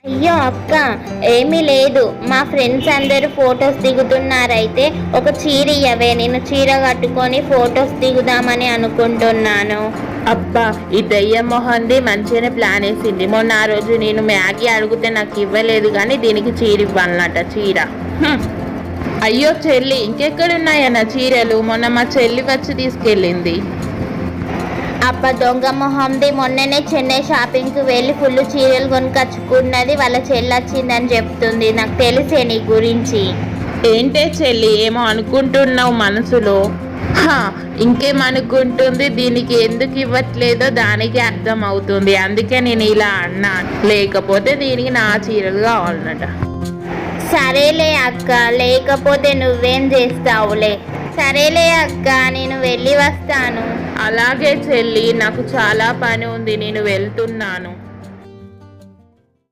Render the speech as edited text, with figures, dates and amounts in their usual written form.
అయ్యో అక్క, ఏమీ లేదు. మా ఫ్రెండ్స్ అందరూ ఫొటోస్ దిగుతున్నారైతే ఒక చీర ఇయ్యవే, నేను చీర కట్టుకొని ఫొటోస్ దిగుదామని అనుకుంటున్నాను. అబ్బా, ఈ దయ్యం మొహంది మంచిగానే ప్లాన్ వేసింది. మొన్న ఆ రోజు నేను మ్యాగీ అడిగితే నాకు ఇవ్వలేదు, కానీ దీనికి చీర ఇవ్వాలన్నట. చీర అయ్యో చెల్లి, ఇంకెక్కడున్నాయన్న చీరలు? మొన్న మా చెల్లి వచ్చి తీసుకెళ్ళింది. అబ్బా దొంగ మొహంది, మొన్ననే చెన్నై షాపింగ్కి వెళ్ళి ఫుల్ చీరలు కొనుకొచ్చుకున్నది. వాళ్ళ చెల్లి వచ్చిందని చెప్తుంది. నాకు తెలిసే నీ గురించి. ఏంటే చెల్లి, ఏమో అనుకుంటున్నావు మనసులో? ఇంకేమనుకుంటుంది? దీనికి ఎందుకు ఇవ్వట్లేదో దానికి అర్థం అవుతుంది. అందుకే నేను ఇలా అన్నాను, లేకపోతే దీనికి నా చీరలు కావాలన్నట. సరేలే అక్క, లేకపోతే నువ్వేం చేస్తావులే. సరేలే అక్క, నేను వెళ్ళి వస్తాను. అలాగే చెల్లి, నాకు చాలా పని ఉంది, నేను వెళ్తున్నాను.